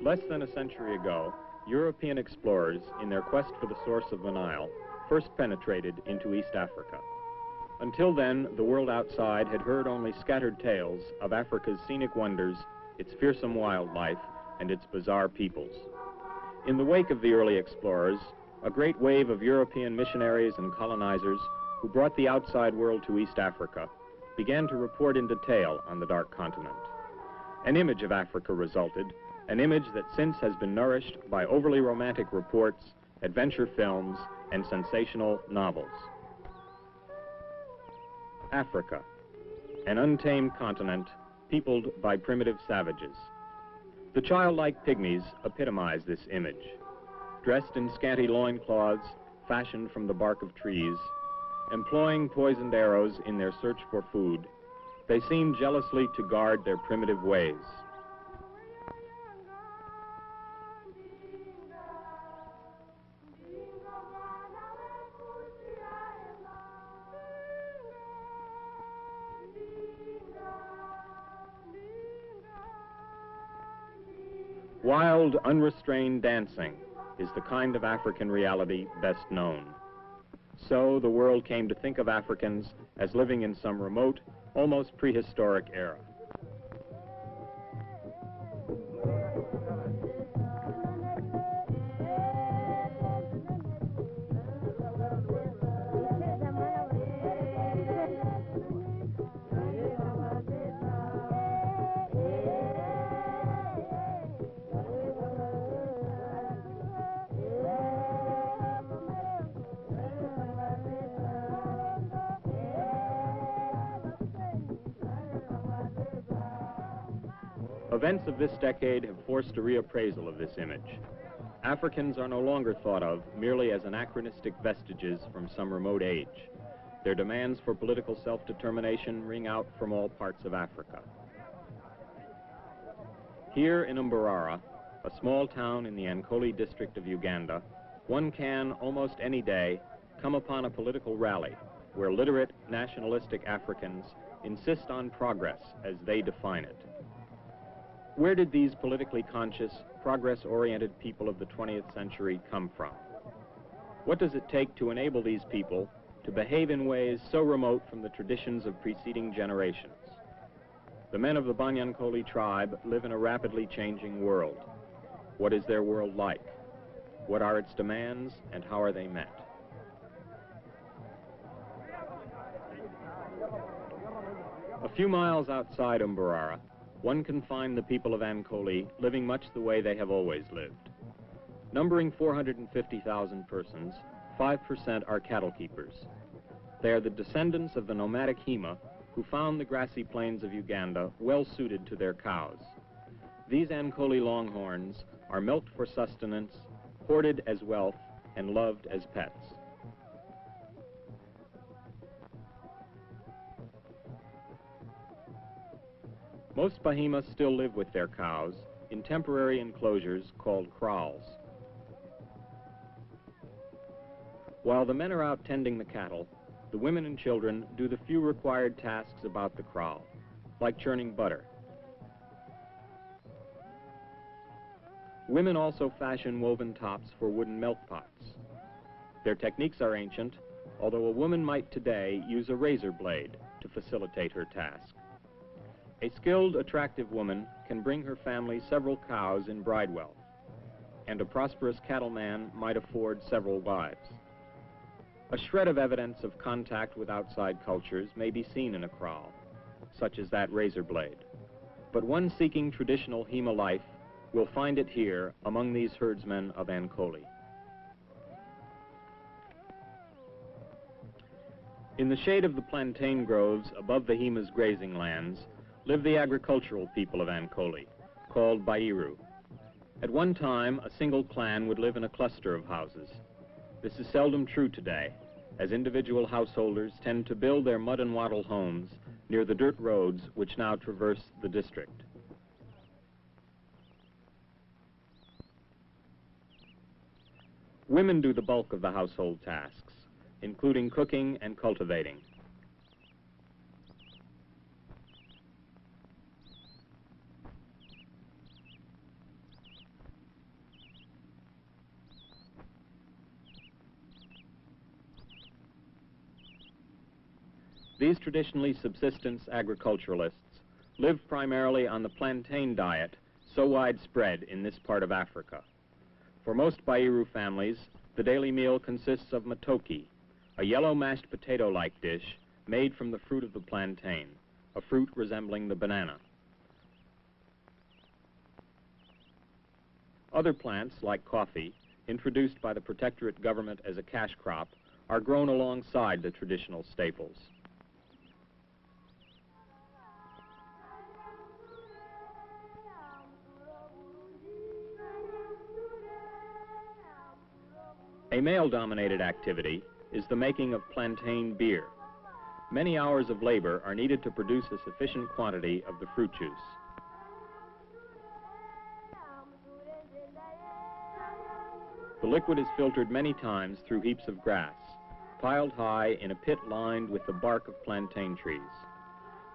Less than a century ago, European explorers, in their quest for the source of the Nile, first penetrated into East Africa. Until then, the world outside had heard only scattered tales of Africa's scenic wonders, its fearsome wildlife, and its bizarre peoples. In the wake of the early explorers, a great wave of European missionaries and colonizers who brought the outside world to East Africa began to report in detail on the Dark Continent. An image of Africa resulted, an image that since has been nourished by overly romantic reports, adventure films, and sensational novels. Africa, an untamed continent peopled by primitive savages. The childlike pygmies epitomize this image. Dressed in scanty loincloths fashioned from the bark of trees, employing poisoned arrows in their search for food, they seem jealously to guard their primitive ways. Wild, unrestrained dancing is the kind of African reality best known. So the world came to think of Africans as living in some remote, almost prehistoric era. Events of this decade have forced a reappraisal of this image. Africans are no longer thought of merely as anachronistic vestiges from some remote age. Their demands for political self-determination ring out from all parts of Africa. Here in Mbarara, a small town in the Ankole district of Uganda, one can, almost any day, come upon a political rally where literate, nationalistic Africans insist on progress as they define it. Where did these politically conscious, progress-oriented people of the 20th century come from? What does it take to enable these people to behave in ways so remote from the traditions of preceding generations? The men of the Banyankole tribe live in a rapidly changing world. What is their world like? What are its demands, and how are they met? A few miles outside Mbarara, one can find the people of Ankole living much the way they have always lived. Numbering 450,000 persons, 5% are cattle keepers. They are the descendants of the nomadic Hema who found the grassy plains of Uganda well suited to their cows. These Ankole longhorns are milked for sustenance, hoarded as wealth, and loved as pets. Most Bahimas still live with their cows in temporary enclosures called kraals. While the men are out tending the cattle, the women and children do the few required tasks about the kraal, like churning butter. Women also fashion woven tops for wooden milk pots. Their techniques are ancient, although a woman might today use a razor blade to facilitate her task. A skilled, attractive woman can bring her family several cows in bridewell, and a prosperous cattleman might afford several wives. A shred of evidence of contact with outside cultures may be seen in a kraal, such as that razor blade. But one seeking traditional Hema life will find it here among these herdsmen of Ankole. In the shade of the plantain groves above the Hema's grazing lands live the agricultural people of Ankole, called Bairu. At one time, a single clan would live in a cluster of houses. This is seldom true today, as individual householders tend to build their mud and wattle homes near the dirt roads which now traverse the district. Women do the bulk of the household tasks, including cooking and cultivating. These traditionally subsistence agriculturalists live primarily on the plantain diet so widespread in this part of Africa. For most Bairu families, the daily meal consists of matoki, a yellow mashed potato-like dish made from the fruit of the plantain, a fruit resembling the banana. Other plants, like coffee, introduced by the protectorate government as a cash crop, are grown alongside the traditional staples. A male-dominated activity is the making of plantain beer. Many hours of labor are needed to produce a sufficient quantity of the fruit juice. The liquid is filtered many times through heaps of grass, piled high in a pit lined with the bark of plantain trees.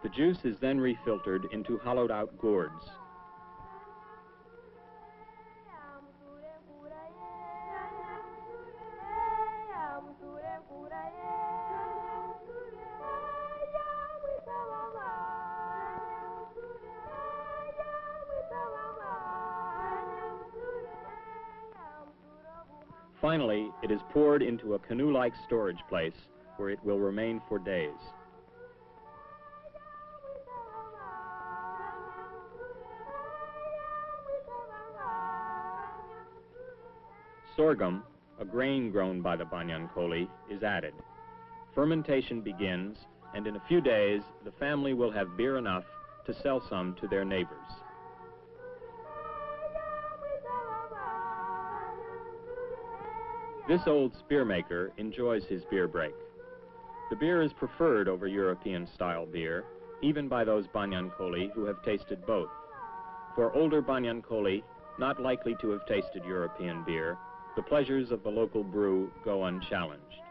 The juice is then refiltered into hollowed-out gourds. Finally, it is poured into a canoe-like storage place where it will remain for days. Sorghum, a grain grown by the Banyankole, is added. Fermentation begins, and in a few days, the family will have beer enough to sell some to their neighbors. This old spearmaker enjoys his beer break. The beer is preferred over European-style beer, even by those Banyankole who have tasted both. For older Banyankole, not likely to have tasted European beer, the pleasures of the local brew go unchallenged.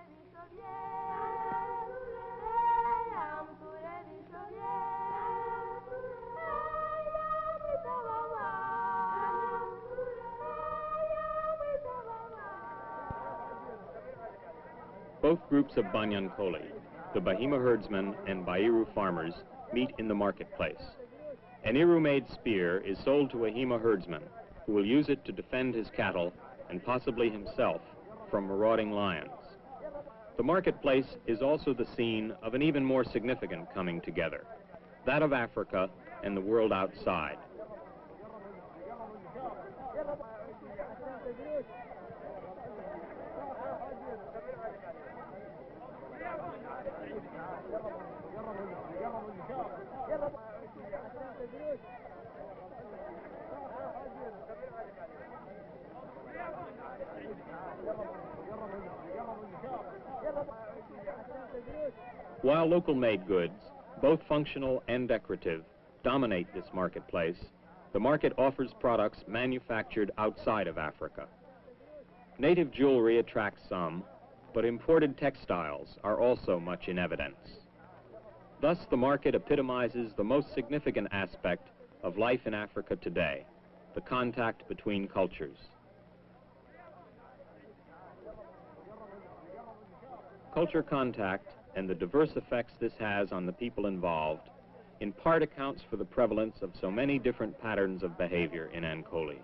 Both groups of Banyankole, the Bahima herdsmen and Bairu farmers, meet in the marketplace. An Iru-made spear is sold to a Hima herdsman, who will use it to defend his cattle and possibly himself from marauding lions. The marketplace is also the scene of an even more significant coming together, that of Africa and the world outside. While local-made goods, both functional and decorative, dominate this marketplace, the market offers products manufactured outside of Africa. Native jewelry attracts some, but imported textiles are also much in evidence. Thus, the market epitomizes the most significant aspect of life in Africa today, the contact between cultures. Culture contact and the diverse effects this has on the people involved in part accounts for the prevalence of so many different patterns of behavior in Ankole.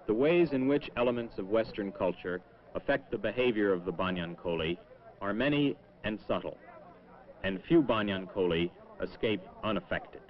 The ways in which elements of Western culture affect the behavior of the Banyankole are many and subtle, and few Banyankole escape unaffected.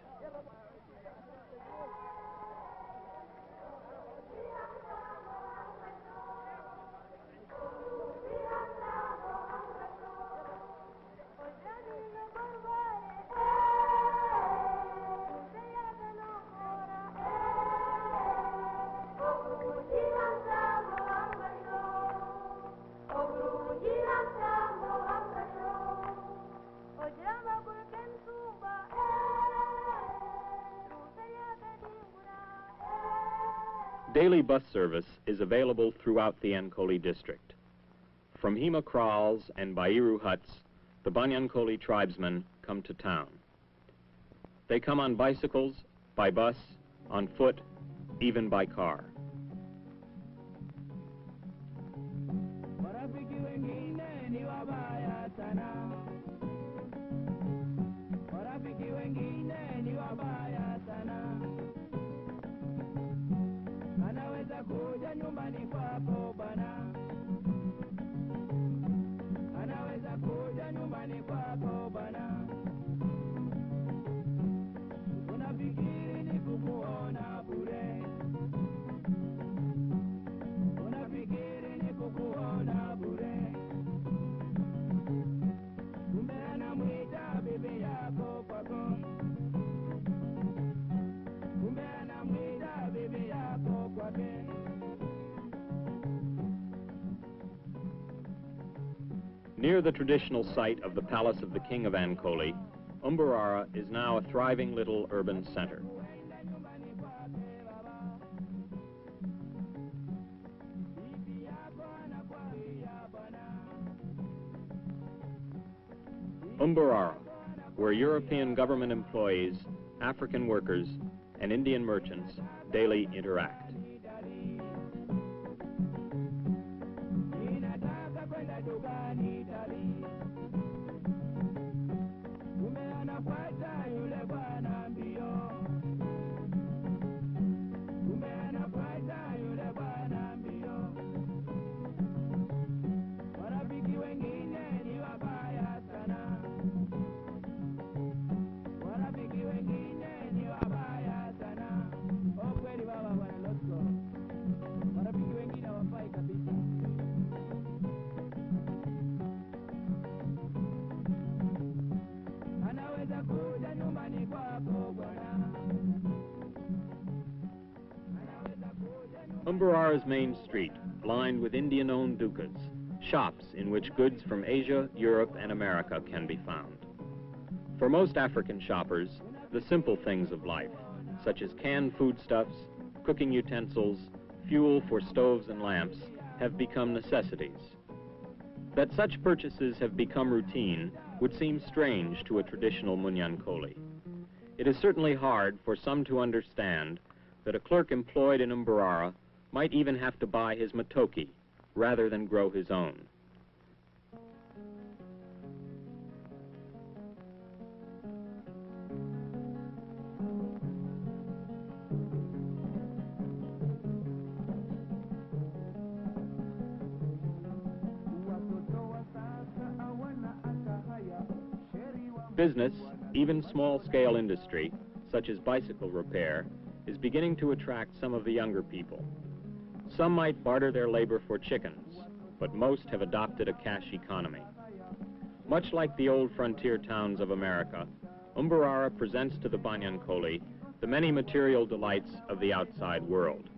Daily bus service is available throughout the Ankole district. From Hima kraals and Bairu huts, the Banyankole tribesmen come to town. They come on bicycles, by bus, on foot, even by car. wabaya sana. Anaweza kuja nyumbani kwako bwana. Anaweza kuja nyumbani kwako bwana. Unafikiri ni kukuona bure. Unafikiri ni kukuona bure. Kumbe anamwita bibi yako kwako. Kumbe anamwita bibi yako kwake. Near the traditional site of the palace of the king of Ankole, Umbarara is now a thriving little urban center. Umbarara, where European government employees, African workers, and Indian merchants daily interact. Umbarara's main street, lined with Indian-owned dukas, shops in which goods from Asia, Europe, and America can be found. For most African shoppers, the simple things of life, such as canned foodstuffs, cooking utensils, fuel for stoves and lamps, have become necessities. That such purchases have become routine would seem strange to a traditional Munyankole. It is certainly hard for some to understand that a clerk employed in Umbarara might even have to buy his matoki rather than grow his own. Business, even small-scale industry, such as bicycle repair, is beginning to attract some of the younger people. Some might barter their labor for chickens, but most have adopted a cash economy. Much like the old frontier towns of America, Umbarara presents to the Banyankole the many material delights of the outside world.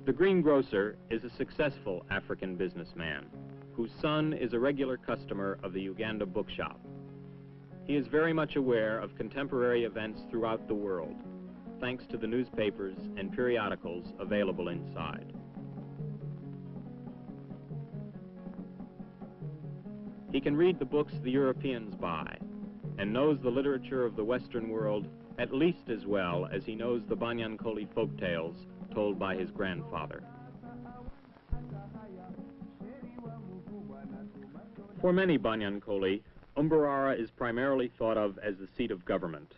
The greengrocer is a successful African businessman whose son is a regular customer of the Uganda bookshop. He is very much aware of contemporary events throughout the world, thanks to the newspapers and periodicals available inside. He can read the books the Europeans buy and knows the literature of the Western world at least as well as he knows the Banyankole folk tales told by his grandfather. For many Banyankole, Umbarara is primarily thought of as the seat of government.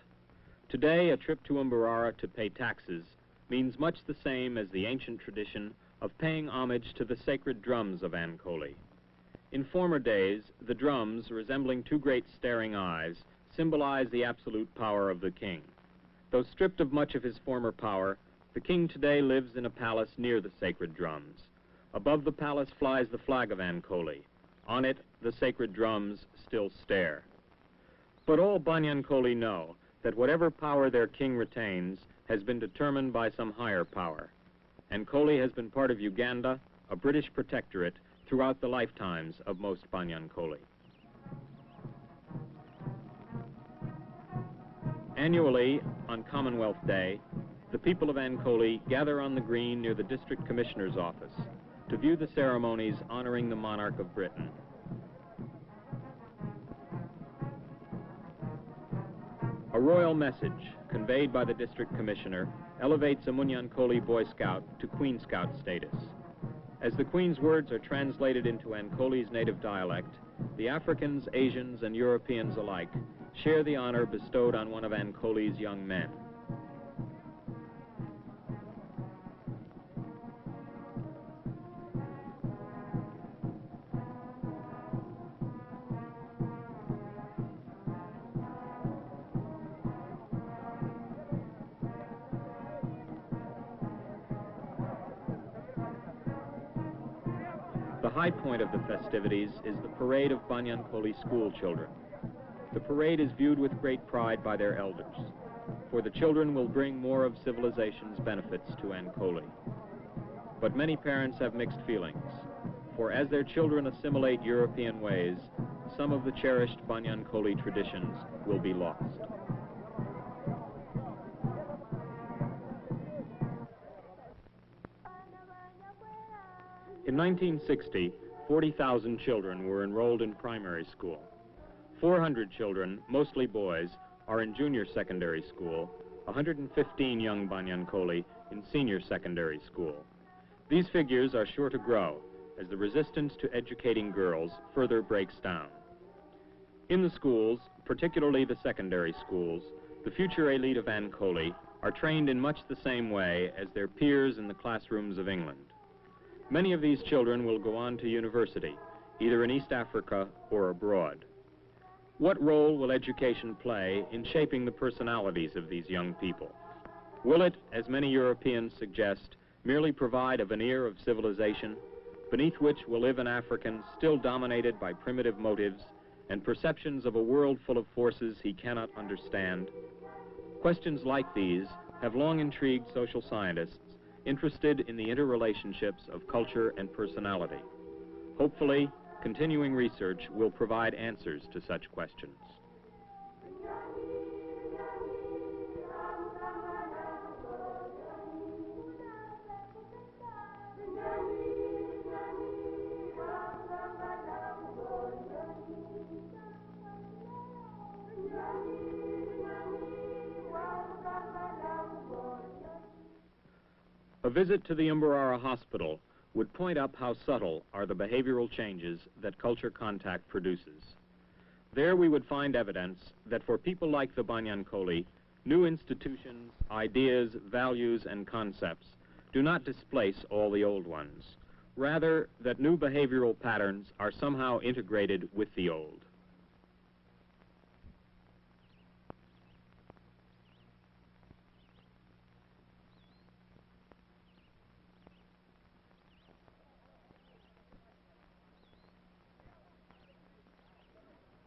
Today, a trip to Umbarara to pay taxes means much the same as the ancient tradition of paying homage to the sacred drums of Ankole. In former days, the drums, resembling two great staring eyes, symbolize the absolute power of the king. Though stripped of much of his former power, the king today lives in a palace near the sacred drums. Above the palace flies the flag of Ankole. On it, the sacred drums still stare. But all Banyankole know that whatever power their king retains has been determined by some higher power. Ankole has been part of Uganda, a British protectorate, throughout the lifetimes of most Banyankole. Annually, on Commonwealth Day, the people of Ankole gather on the green near the district commissioner's office to view the ceremonies honoring the monarch of Britain. A royal message, conveyed by the district commissioner, elevates a Munyankole Boy Scout to Queen Scout status. As the Queen's words are translated into Ankole's native dialect, the Africans, Asians, and Europeans alike share the honor bestowed on one of Ankole's young men. The high point of the festivities is the parade of Banyankole school children. The parade is viewed with great pride by their elders, for the children will bring more of civilization's benefits to Ankole. But many parents have mixed feelings, for as their children assimilate European ways, some of the cherished Banyankole traditions will be lost. In 1960, 40,000 children were enrolled in primary school. 400 children, mostly boys, are in junior secondary school, 115 young Banyankole in senior secondary school. These figures are sure to grow as the resistance to educating girls further breaks down. In the schools, particularly the secondary schools, the future elite of Ankole are trained in much the same way as their peers in the classrooms of England. Many of these children will go on to university, either in East Africa or abroad. What role will education play in shaping the personalities of these young people? Will it, as many Europeans suggest, merely provide a veneer of civilization, beneath which will live an African still dominated by primitive motives and perceptions of a world full of forces he cannot understand? Questions like these have long intrigued social scientists interested in the interrelationships of culture and personality. Hopefully, continuing research will provide answers to such questions. A visit to the Mbarara Hospital would point up how subtle are the behavioral changes that culture contact produces. There we would find evidence that for people like the Banyankole, new institutions, ideas, values, and concepts do not displace all the old ones. Rather, that new behavioral patterns are somehow integrated with the old.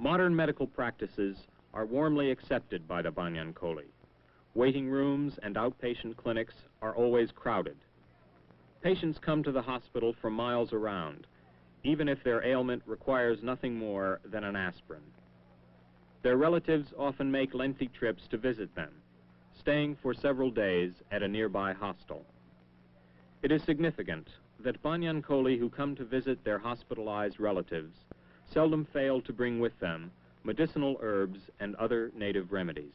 Modern medical practices are warmly accepted by the Banyankole. Waiting rooms and outpatient clinics are always crowded. Patients come to the hospital from miles around, even if their ailment requires nothing more than an aspirin. Their relatives often make lengthy trips to visit them, staying for several days at a nearby hostel. It is significant that Banyankole who come to visit their hospitalized relatives seldom fail to bring with them medicinal herbs and other native remedies.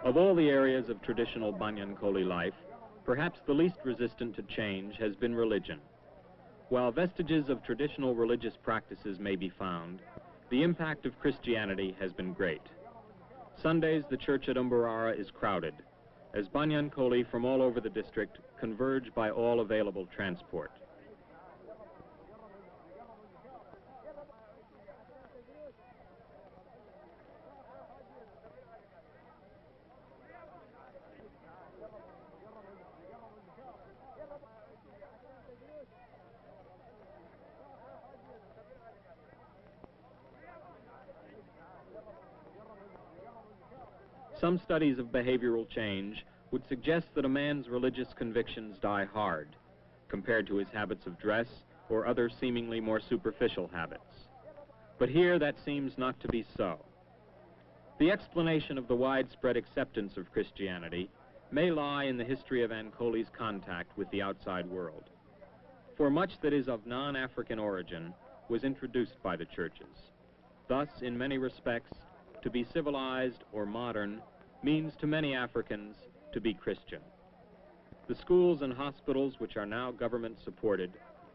Of all the areas of traditional Banyankole life, perhaps the least resistant to change has been religion. While vestiges of traditional religious practices may be found, the impact of Christianity has been great. Sundays, the church at Mbarara is crowded, as Banyankole from all over the district converge by all available transport. Some studies of behavioral change would suggest that a man's religious convictions die hard compared to his habits of dress or other seemingly more superficial habits. But here that seems not to be so. The explanation of the widespread acceptance of Christianity may lie in the history of Ankoli's contact with the outside world. For much that is of non-African origin was introduced by the churches. Thus, in many respects, to be civilized or modern means to many Africans to be Christian. The schools and hospitals, which are now government-supported,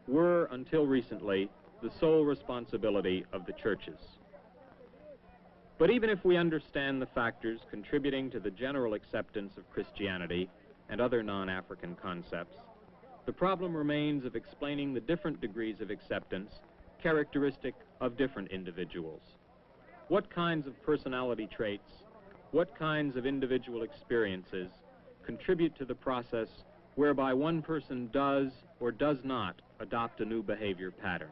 were, until recently, the sole responsibility of the churches. But even if we understand the factors contributing to the general acceptance of Christianity and other non-African concepts, the problem remains of explaining the different degrees of acceptance characteristic of different individuals. What kinds of personality traits, what kinds of individual experiences contribute to the process whereby one person does or does not adopt a new behavior pattern?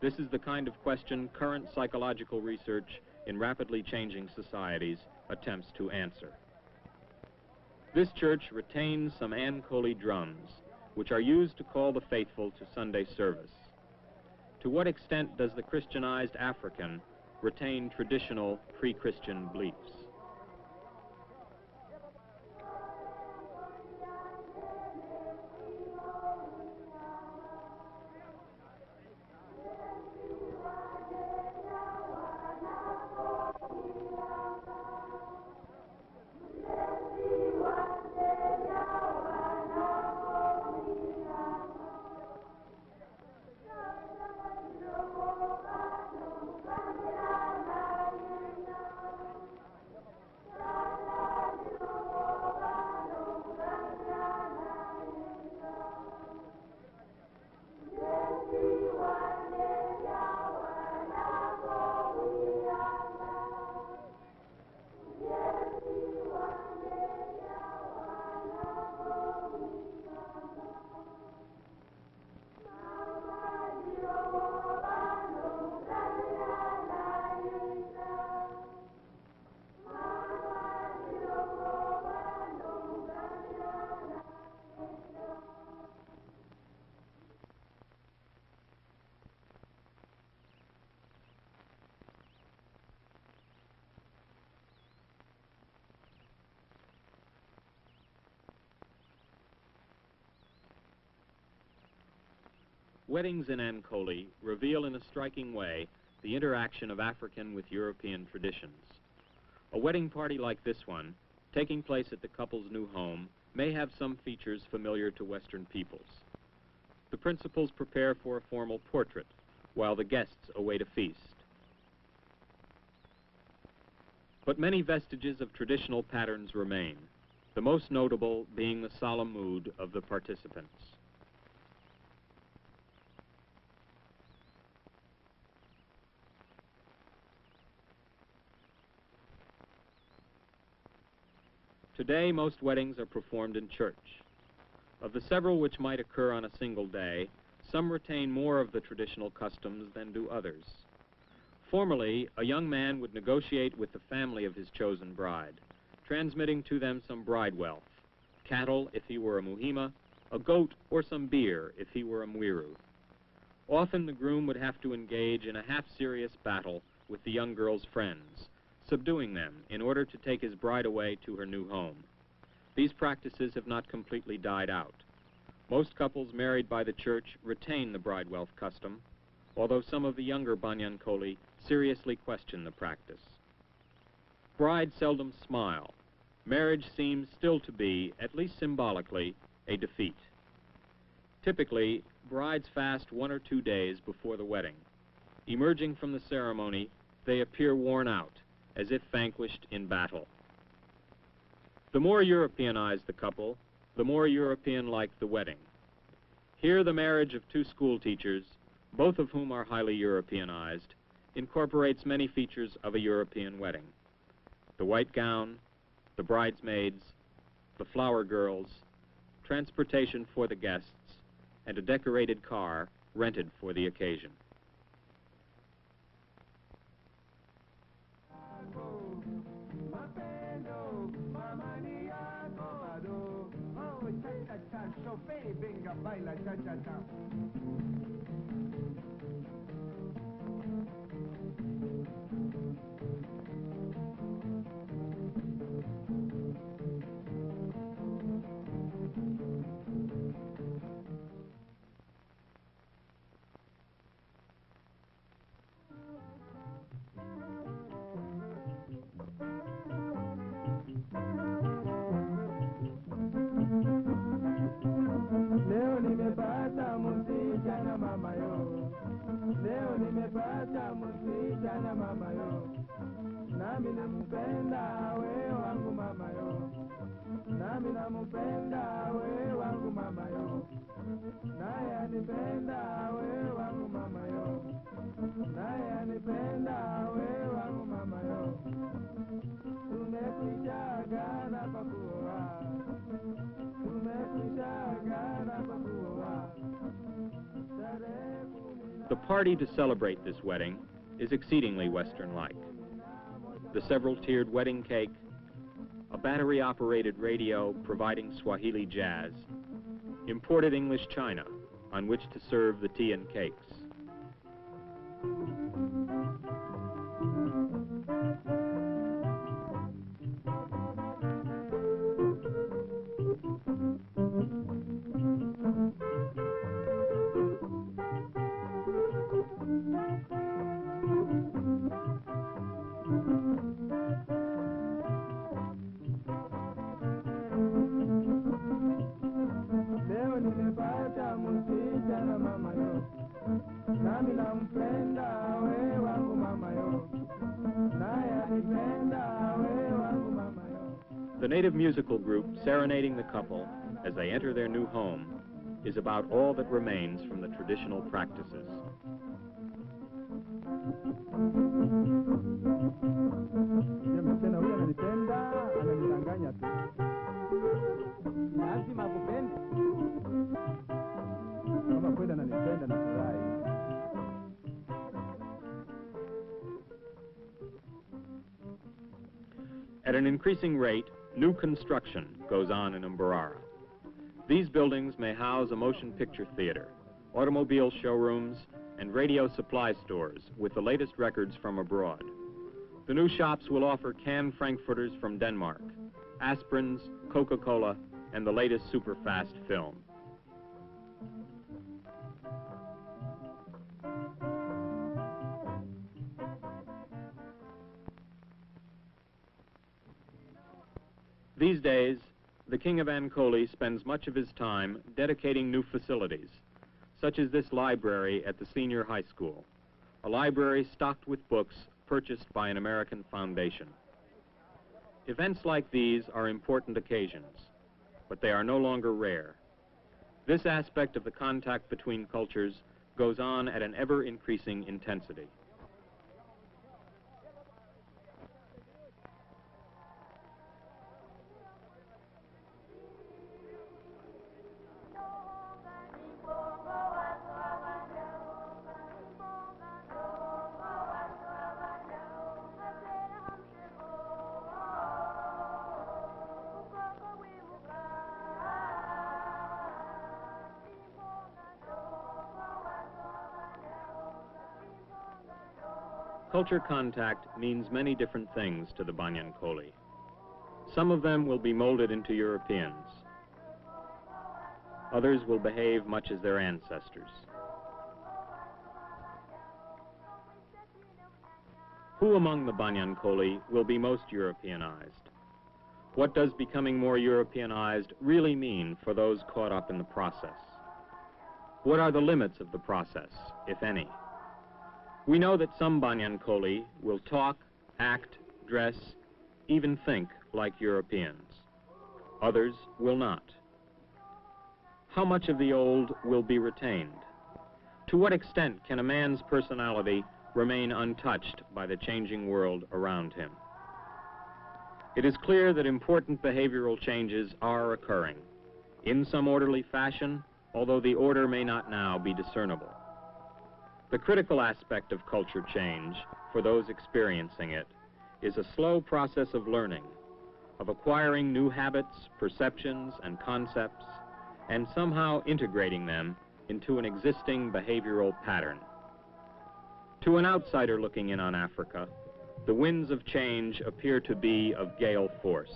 This is the kind of question current psychological research in rapidly changing societies attempts to answer. This church retains some Ankoli drums, which are used to call the faithful to Sunday service. To what extent does the Christianized African retain traditional pre-Christian beliefs? Weddings in Ankoli reveal in a striking way the interaction of African with European traditions. A wedding party like this one, taking place at the couple's new home, may have some features familiar to Western peoples. The principals prepare for a formal portrait, while the guests await a feast. But many vestiges of traditional patterns remain, the most notable being the solemn mood of the participants. Today, most weddings are performed in church. Of the several which might occur on a single day, some retain more of the traditional customs than do others. Formerly, a young man would negotiate with the family of his chosen bride, transmitting to them some bride wealth, cattle if he were a Muhima, a goat or some beer if he were a Mwiru. Often the groom would have to engage in a half-serious battle with the young girl's friends, subduing them in order to take his bride away to her new home. These practices have not completely died out. Most couples married by the church retain the bride wealth custom, although some of the younger Banyankoli seriously question the practice. Brides seldom smile. Marriage seems still to be, at least symbolically, a defeat. Typically, brides fast 1 or 2 days before the wedding. Emerging from the ceremony, they appear worn out, as if vanquished in battle. The more Europeanized the couple, the more European-like the wedding. Here the marriage of 2 school teachers, both of whom are highly Europeanized, incorporates many features of a European wedding. The white gown, the bridesmaids, the flower girls, transportation for the guests, and a decorated car rented for the occasion. Chauffeur, e, venga, baila cha cha cha. mama yo, leo nimepata msichana mama yo, nami nampenda we wangu mama yo, nami nampenda we wangu mama yo, naye anipenda we wangu mama yo, naye anipenda we wangu mama yo, tumekwisha agana kwa kuoa, tumekwisha agana kwa kuoa. The party to celebrate this wedding is exceedingly Western-like. The several-tiered wedding cake, a battery-operated radio providing Swahili jazz, imported English china on which to serve the tea and cakes. The native musical group serenading the couple as they enter their new home is about all that remains from the traditional practices. At an increasing rate, new construction goes on in Mbarara. These buildings may house a motion picture theater, automobile showrooms, and radio supply stores with the latest records from abroad. The new shops will offer canned frankfurters from Denmark, aspirins, Coca-Cola, and the latest super-fast film. These days, the King of Ankole spends much of his time dedicating new facilities, such as this library at the senior high school, a library stocked with books purchased by an American foundation. Events like these are important occasions, but they are no longer rare. This aspect of the contact between cultures goes on at an ever-increasing intensity. Culture contact means many different things to the Banyankole. Some of them will be molded into Europeans. Others will behave much as their ancestors. Who among the Banyankole will be most Europeanized? What does becoming more Europeanized really mean for those caught up in the process? What are the limits of the process, if any? We know that some Banyankole will talk, act, dress, even think like Europeans. Others will not. How much of the old will be retained? To what extent can a man's personality remain untouched by the changing world around him? It is clear that important behavioral changes are occurring, in some orderly fashion, although the order may not now be discernible. The critical aspect of culture change, for those experiencing it, is a slow process of learning, of acquiring new habits, perceptions, and concepts, and somehow integrating them into an existing behavioral pattern. To an outsider looking in on Africa, the winds of change appear to be of gale force.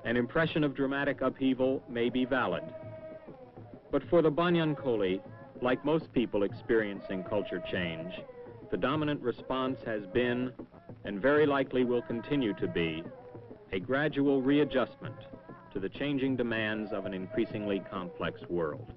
An impression of dramatic upheaval may be valid, but for the Banyankole, like most people experiencing culture change, the dominant response has been, and very likely will continue to be, a gradual readjustment to the changing demands of an increasingly complex world.